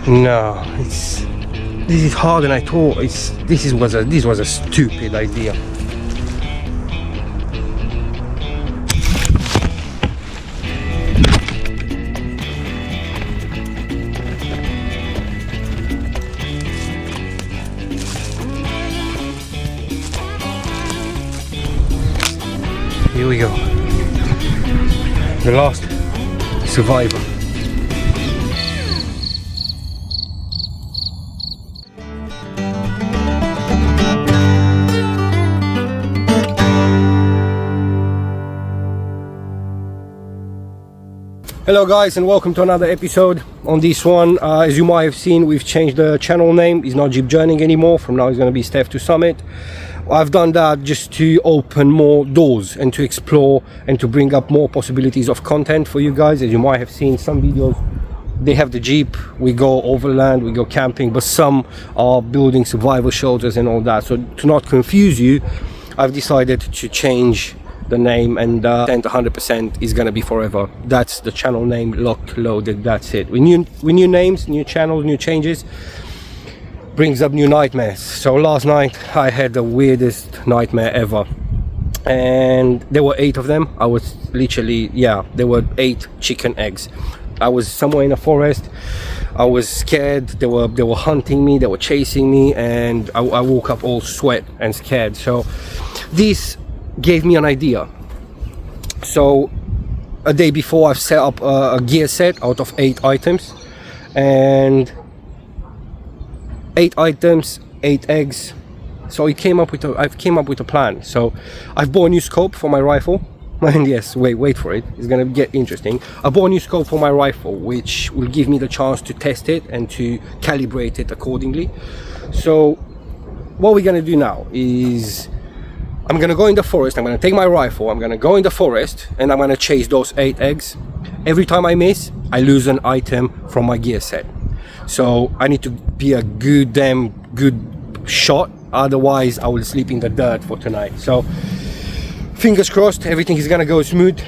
No, this is harder than I thought. This was a stupid idea. Here we go. The last survivor. Hello guys, and welcome to another episode. On this one, as you might have seen, we've changed the channel name. It's not Jeep Journeying anymore. From now it's going to be StefToSummit. I've done that just to open more doors and to explore and to bring up more possibilities of content for you guys. As you might have seen, some videos they have the Jeep, we go overland, we go camping, but some are building survival shelters and all that. So to not confuse you, I've decided to change the name, and 100% is gonna be forever. That's the channel name, locked, loaded, that's it. With new names, new channels, new changes, brings up new nightmares. So last night I had the weirdest nightmare ever, and there were 8 of them. I was literally, there were 8 chicken eggs. I was somewhere in a forest. I was scared. They were hunting me, they were chasing me, and I woke up all sweat and scared. So this gave me an idea. So a day before, I've set up a gear set out of 8 items, and 8 items, 8 eggs. So I've came up with a plan. So I've bought a new scope for my rifle, and yes, wait for it, it's gonna get interesting. I bought a new scope for my rifle, which will give me the chance to test it and to calibrate it accordingly. So what we're gonna do now is I'm gonna go in the forest. I'm gonna take my rifle, I'm gonna go in the forest, and I'm gonna chase those 8 eggs. Every time I miss, I lose an item from my gear set. So I need to be a damn good shot, otherwise I will sleep in the dirt for tonight. So fingers crossed, everything is gonna go smooth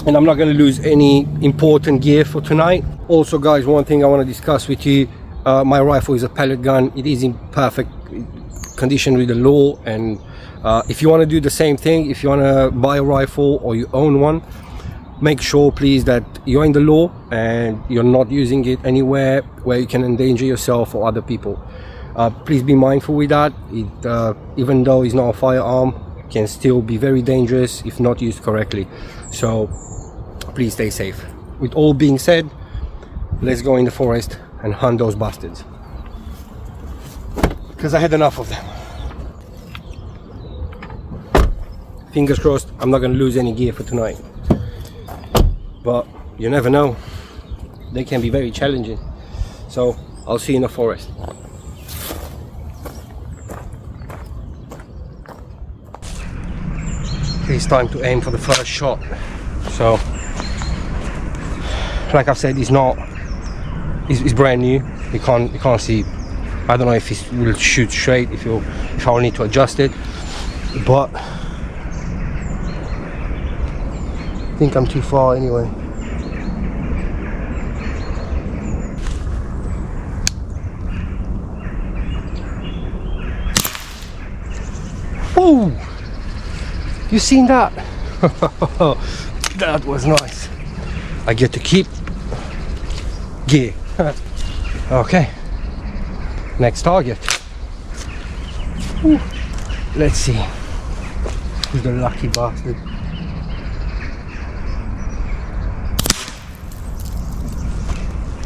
and I'm not gonna lose any important gear for tonight. Also guys, one thing I want to discuss with you, my rifle is a pellet gun. It is in perfect condition with the law, and if you want to do the same thing, if you want to buy a rifle or you own one, make sure please that you're in the law and you're not using it anywhere where you can endanger yourself or other people. Please be mindful with that. Even though it's not a firearm, it can still be very dangerous if not used correctly. So please stay safe. With all being said, let's go in the forest and hunt those bastards, because I had enough of them. Fingers crossed, I'm not going to lose any gear for tonight. But you never know. They can be very challenging. So I'll see you in the forest. Okay, it's time to aim for the first shot. So, like I said, it's brand new. You can't see. I don't know if it will shoot straight, if I'll need to adjust it. But I think I'm too far anyway. Oh, you seen that? That was nice. I get to keep gear. Okay, next target. Ooh. Let's see who's the lucky bastard.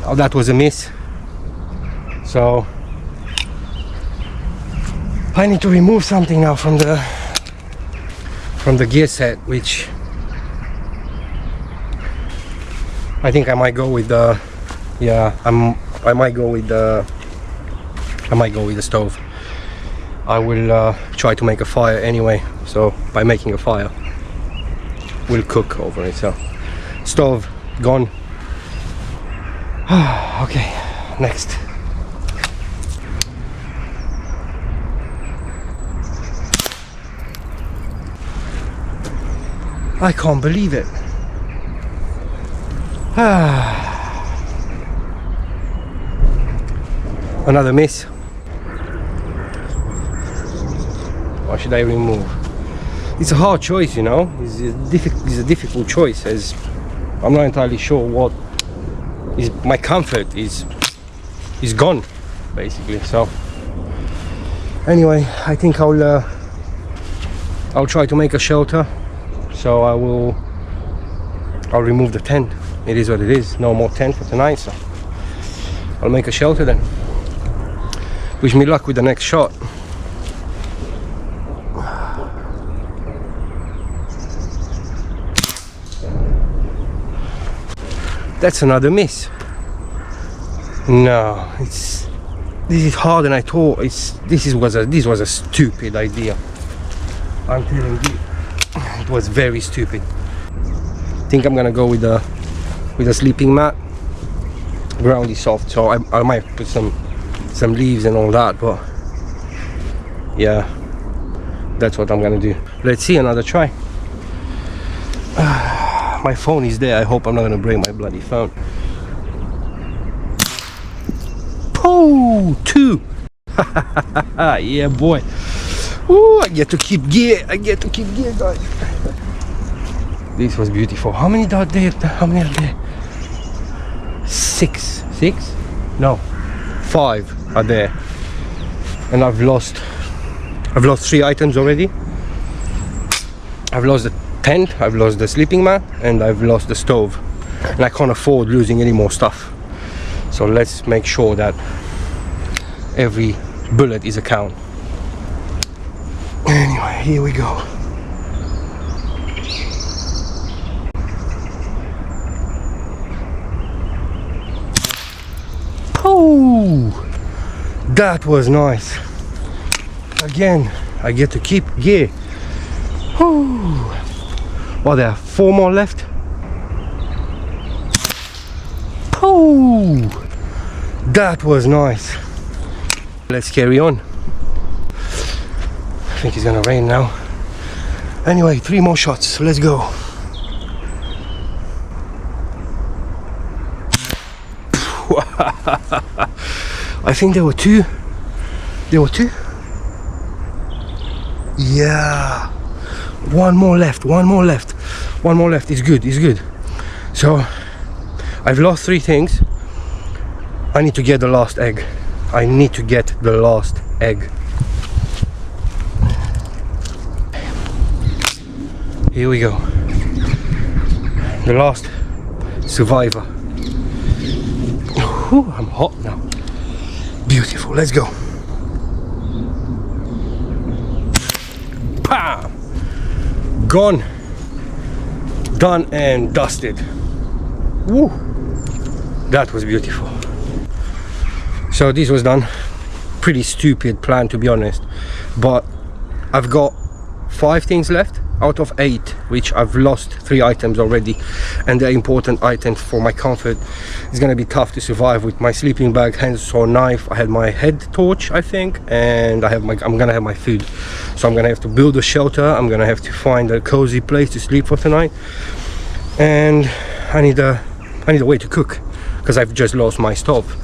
Oh, that was a miss. So I need to remove something now from the gear set, which I think I might go with the I might go with the stove. I will try to make a fire anyway, so by making a fire we'll cook over it. So stove gone. Okay, next. I can't believe it. Another miss. Or should I remove? It's a hard choice, you know. It's a difficult choice, as I'm not entirely sure what is my comfort is gone, basically. So anyway, I think I'll try to make a shelter. So I'll remove the tent. It is what it is. No more tent for tonight, so I'll make a shelter then. Wish me luck with the next shot. That's another miss. No, this is harder than I thought. This was a stupid idea. I'm telling you, it was very stupid. I think I'm gonna go with a sleeping mat. Ground is soft, so I might put some leaves and all that, but yeah, that's what I'm gonna do. Let's see, another try. My phone is there. I hope I'm not gonna break my bloody phone. Oh, 2. Yeah, boy. Ooh, I get to keep gear. Guys. This was beautiful. How many are there? How many are there? 6. No, 5 are there. And I've lost 3 items already. I've lost the tent, I've lost the sleeping mat, and I've lost the stove. And I can't afford losing any more stuff. So let's make sure that every bullet is a count. Anyway, here we go. Oh, that was nice. Again, I get to keep gear. Oh, well, there are 4 more left. Oh, that was nice. Let's carry on. I think it's gonna rain now. Anyway, 3 more shots. Let's go. I think there were 2. Yeah. One more left. It's good. So I've lost 3 things. I need to get the last egg. Here we go. The last survivor. Whew, I'm hot now. Beautiful. Let's go. Bam! Gone. Done and dusted. Woo! That was beautiful. So this was done. Pretty stupid plan, to be honest, but I've got 5 things left out of 8, which I've lost 3 items already, and they're important items for my comfort. It's gonna be tough to survive with my sleeping bag, handsaw, knife. I had my head torch, I think, and I'm gonna have my food. So I'm gonna have to build a shelter. I'm gonna have to find a cozy place to sleep for tonight, and I need a way to cook, because I've just lost my stove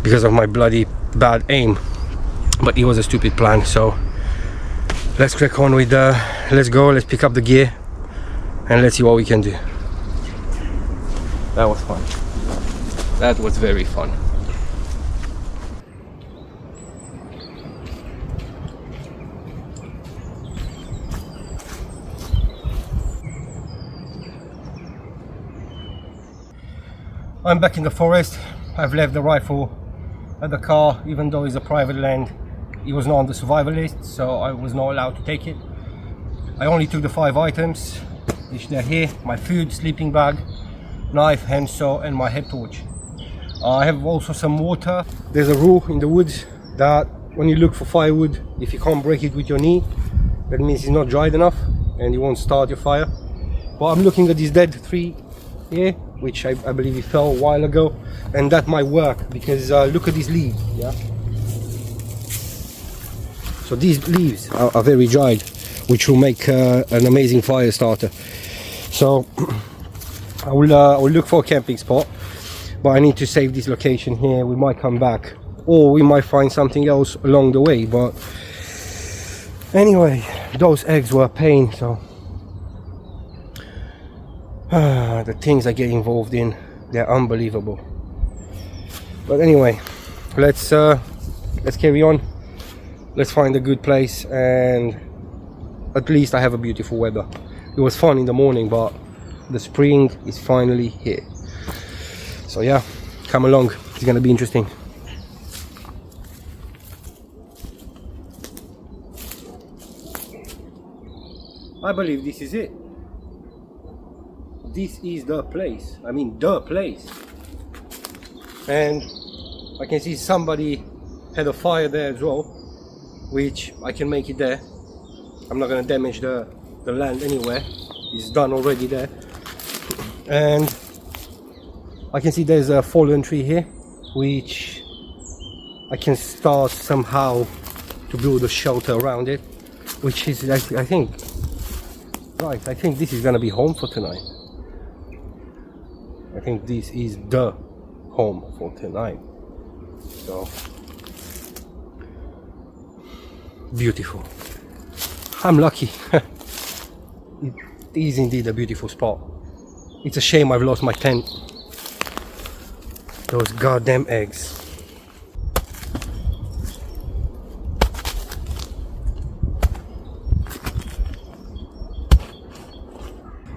because of my bloody bad aim. But it was a stupid plan. So let's crack on with let's go, let's pick up the gear and let's see what we can do. That was fun. That was very fun. I'm back in the forest. I've left the rifle at the car, even though it's a private land. It was not on the survival list, so I was not allowed to take it. I only took the 5 items, which they're here: my food, sleeping bag, knife, handsaw, and my head torch. I have also some water. There's a rule in the woods that when you look for firewood, if you can't break it with your knee, that means it's not dried enough and you won't start your fire. But I'm looking at this dead tree here, which I believe it fell a while ago, and that might work, because look at these leaves. Yeah, so these leaves are very dried, which will make an amazing fire starter. So I will look for a camping spot, but I need to save this location here. We might come back or we might find something else along the way. But anyway, those eggs were a pain, so the things I get involved in, they're unbelievable. But anyway, let's carry on. Let's find a good place, and at least I have a beautiful weather. It was fun in the morning, but the spring is finally here. So yeah, come along, it's gonna be interesting. I believe this is it. This is the place. I mean, the place. And I can see somebody had a fire there as well, which I can make it there. I'm not gonna damage the land anywhere. It's done already there. And I can see there's a fallen tree here, which I can start somehow to build a shelter around it, which is, I think, right, I think this is gonna be home for tonight. I think this is the home for tonight. So beautiful. I'm lucky. It is indeed a beautiful spot. It's a shame I've lost my tent. Those goddamn eggs.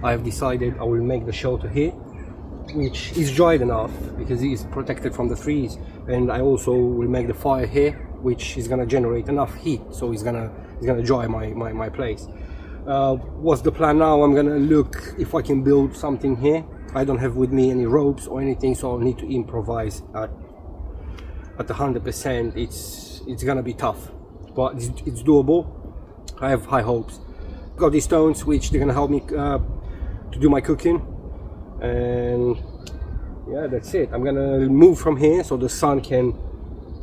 I've decided I will make the shelter here, which is dried enough because it is protected from the trees, and I also will make the fire here, which is gonna generate enough heat, so it's gonna dry my place. What's the plan now? I'm gonna look if I can build something here. I don't have with me any ropes or anything, so I'll need to improvise at 100%. It's gonna be tough, but it's doable. I have high hopes. Got these stones which they're gonna help me to do my cooking, and yeah, that's it. I'm gonna move from here so the sun can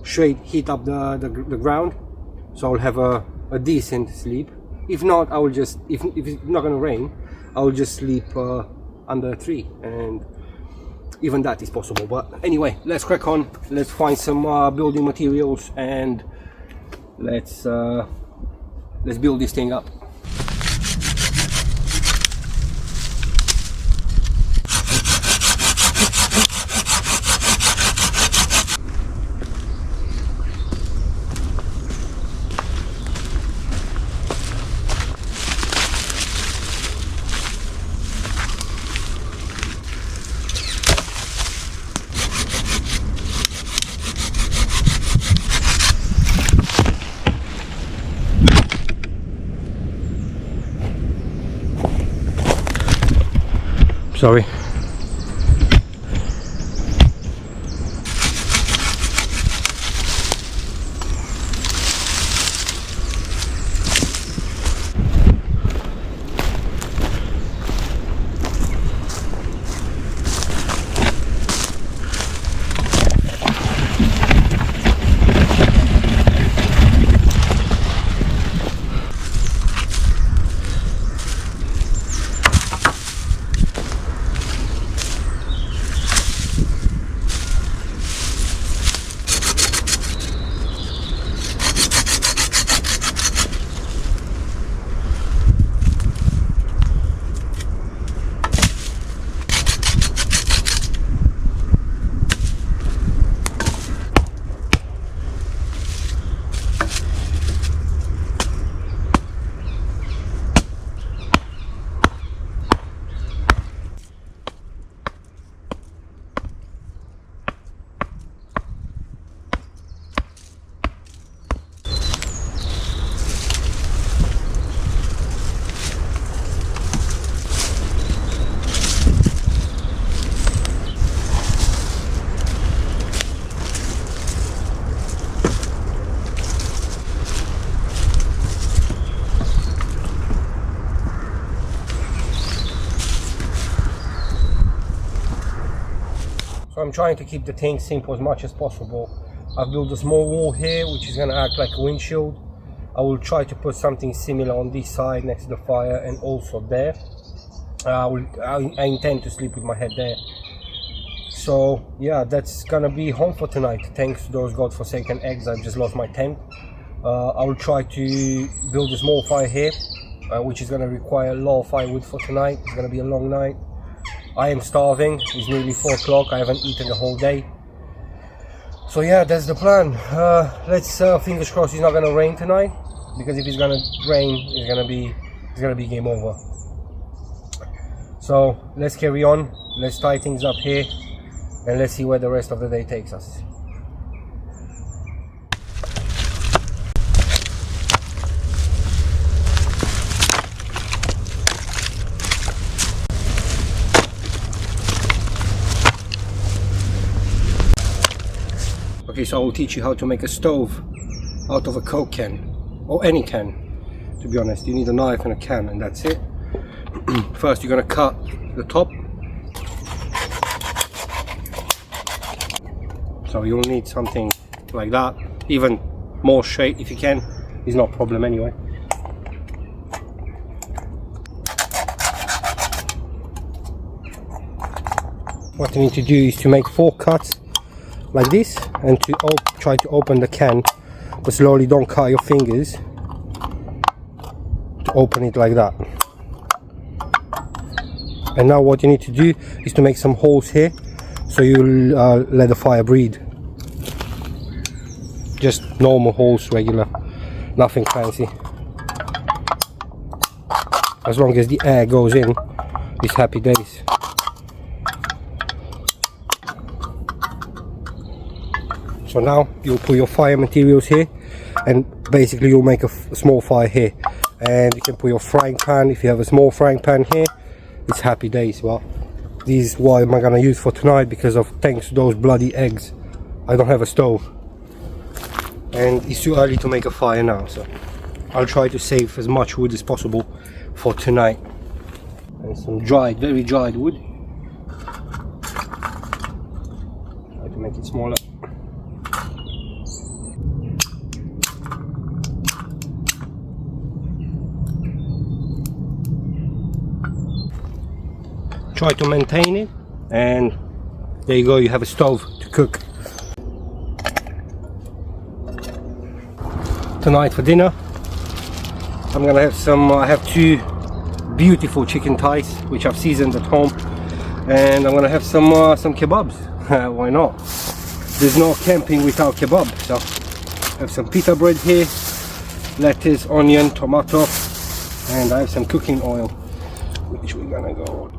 straight heat up the ground, so I'll have a decent sleep. If not, I will just, if it's not gonna rain, I will just sleep under a tree, and even that is possible. But anyway, let's crack on. Let's find some building materials, and let's build this thing up. Sorry. So I'm trying to keep the thing simple as much as possible. I've built a small wall here which is going to act like a windshield. I will try to put something similar on this side next to the fire, and also there. I intend to sleep with my head there. So yeah, that's gonna be home for tonight. Thanks to those godforsaken eggs, I've just lost my tent. I will try to build a small fire here, which is gonna require a lot of firewood for tonight. It's gonna be a long night. I am starving. It's nearly 4 o'clock. I haven't eaten the whole day. So yeah, that's the plan. Let's fingers crossed it's not gonna rain tonight, because if it's gonna rain, it's gonna be game over. So let's carry on. Let's tie things up here, and let's see where the rest of the day takes us. Okay, so I will teach you how to make a stove out of a Coke can, or any can, to be honest. You need a knife and a can, and that's it. First you're gonna cut the top. So you'll need something like that, even more straight if you can, is not a problem anyway. What you need to do is to make 4 cuts like this, and to try to open the can, but slowly, don't cut your fingers, to open it like that. And now what you need to do is to make some holes here, so you'll let the fire breathe. Just normal holes, regular, nothing fancy. As long as the air goes in, it's happy days. So now you'll put your fire materials here, and basically you'll make a small fire here, and you can put your frying pan. If you have a small frying pan here, it's happy days. Well, this is what I'm gonna use for tonight, because of thanks to those bloody eggs I don't have a stove, and it's too early to make a fire now, so I'll try to save as much wood as possible for tonight. And some dried, very dried wood. Try to make it smaller. Try to maintain it, and there you go, you have a stove to cook. Tonight for dinner I'm gonna have some, I have 2 beautiful chicken thighs which I've seasoned at home, and I'm gonna have some kebabs. Why not? There's no camping without kebab. So I have some pita bread here, lettuce, onion, tomato, and I have some cooking oil which we're gonna go.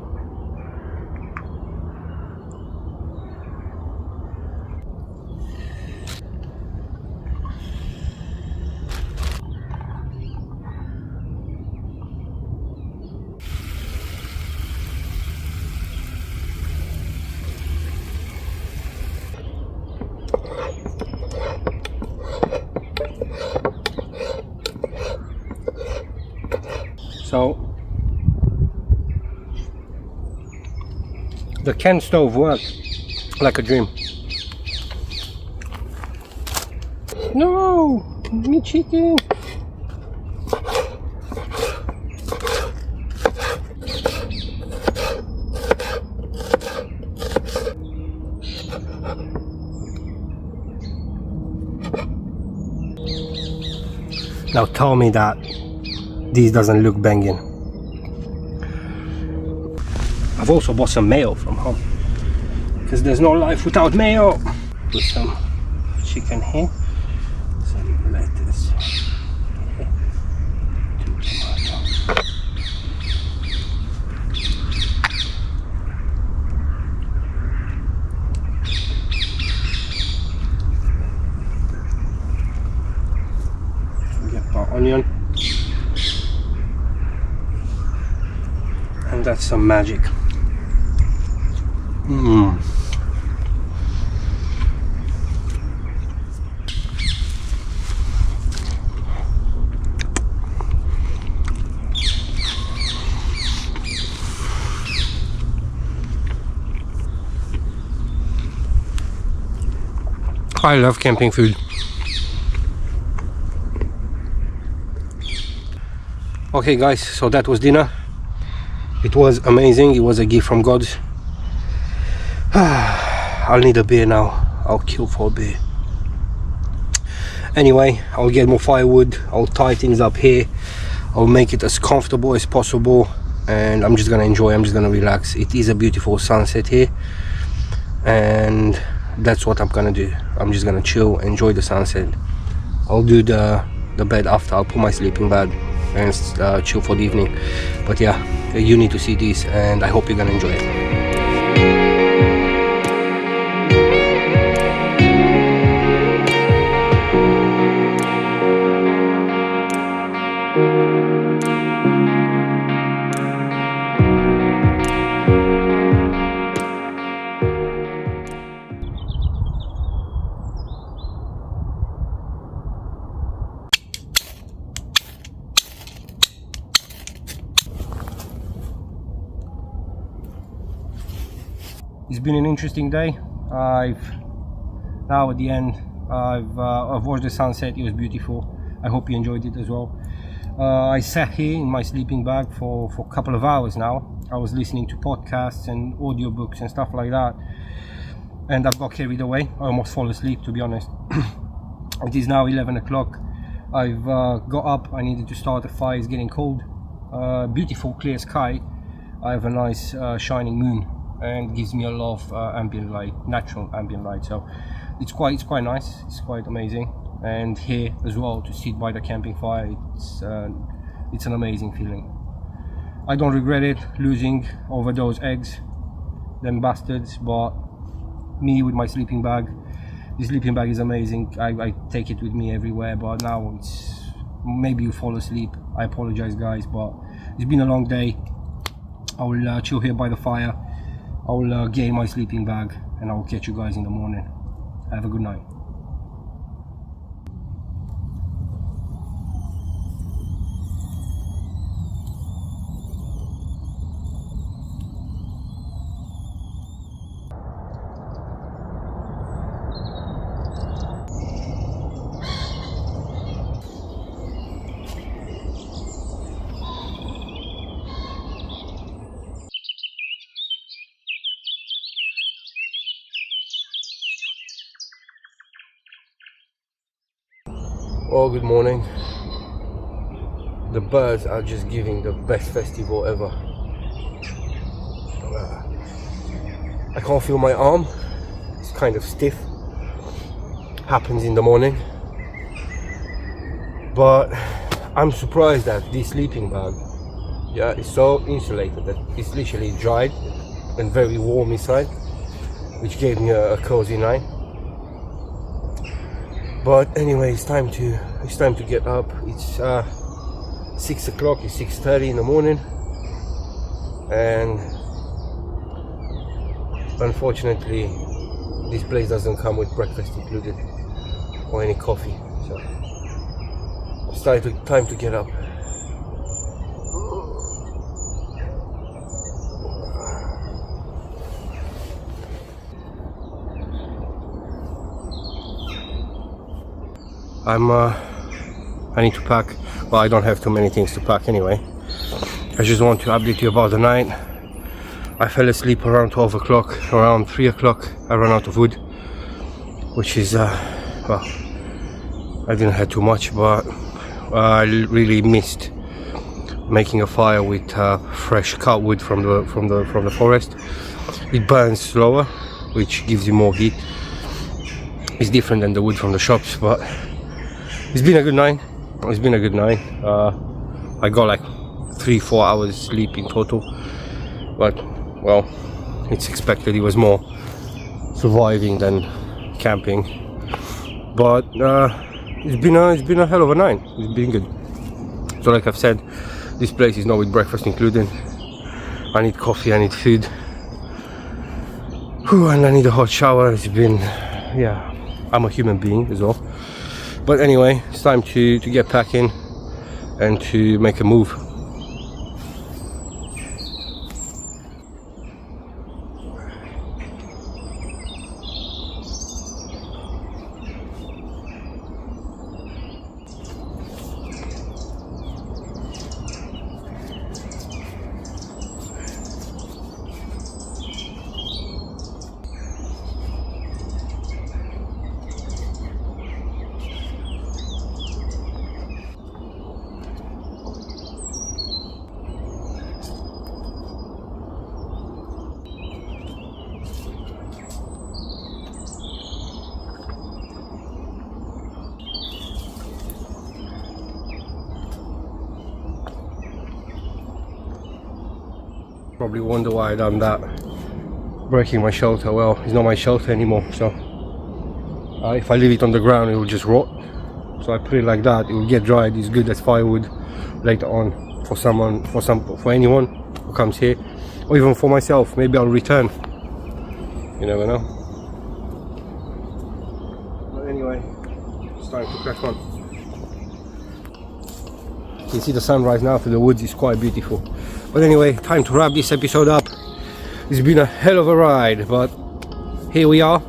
So the can stove worked like a dream. No, me chicken. Now tell me that this doesn't look banging. I've also bought some mayo from home, because there's no life without mayo. Put some chicken here, some lettuce, okay. 2 tomatoes. Get our onion. And that's some magic. I love camping food. Okay guys, so that was dinner. It was amazing. It was a gift from God. I'll need a beer now. I'll kill for a beer. Anyway, I'll get more firewood, I'll tie things up here, I'll make it as comfortable as possible, and I'm just gonna enjoy, I'm just gonna relax. It is a beautiful sunset here, and that's what I'm gonna do. I'm just gonna chill, enjoy the sunset. I'll do the bed after. I'll put my sleeping bag and chill for the evening. But yeah, you need to see this, and I hope you're gonna enjoy it. It's been an interesting day. Now at the end, I've watched the sunset. It was beautiful. I hope you enjoyed it as well. I sat here in my sleeping bag for a couple of hours now. I was listening to podcasts and audiobooks and stuff like that, and I've got carried away. I almost fall asleep, to be honest. It is now 11 o'clock. I've got up. I needed to start a fire. It's getting cold. Beautiful clear sky. I have a nice shining moon, and gives me a lot of ambient light, natural ambient light. So it's quite nice. It's quite amazing. And here as well, to sit by the camping fire, it's an amazing feeling. I don't regret it, losing over those eggs, them bastards. But me with my sleeping bag, the sleeping bag is amazing. I take it with me everywhere. But now it's, maybe you fall asleep. I apologize, guys, but it's been a long day. I will chill here by the fire. I will get in my sleeping bag, and I will catch you guys in the morning. Have a good night. Oh, good morning. The birds are just giving the best festival ever. I can't feel my arm. It's kind of stiff. Happens in the morning. But I'm surprised that this sleeping bag, yeah, is so insulated that it's literally dried and very warm inside, which gave me a cozy night. But anyway, it's time to get up. It's 6 o'clock. It's 6:30 in the morning, and unfortunately, this place doesn't come with breakfast included or any coffee. So it's time to get up. I need to pack. Well, I don't have too many things to pack anyway. I just want to update you about the night. I fell asleep around 12 o'clock. Around 3 o'clock I ran out of wood, which is well, I didn't have too much, but I really missed making a fire with fresh cut wood from the forest. It burns slower, which gives you more heat. It's different than the wood from the shops, but it's been a good night. I got like 3-4 hours sleep in total, but well, it's expected. It was more surviving than camping, but it's been a hell of a night. It's been good. So like I've said, this place is not with breakfast included. I need coffee, I need food, and I need a hot shower. It's been, yeah, I'm a human being as well. But anyway, it's time to get packing and to make a move. Probably wonder why I done that, breaking my shelter. Well, it's not my shelter anymore, so if I leave it on the ground it will just rot. So I put it like that, it will get dried. It's good as firewood later on for someone, for anyone who comes here, or even for myself. Maybe I'll return, you never know. But anyway, it's time to crack on. You can see the sunrise now through the woods, is quite beautiful. But anyway, time to wrap this episode up. It's been a hell of a ride, but here we are.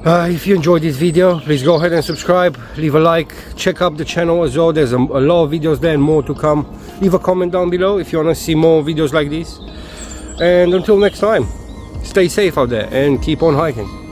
If you enjoyed this video, please go ahead and subscribe, leave a like, check out the channel as well. There's a lot of videos there and more to come. Leave a comment down below if you want to see more videos like this. And until next time, stay safe out there and keep on hiking.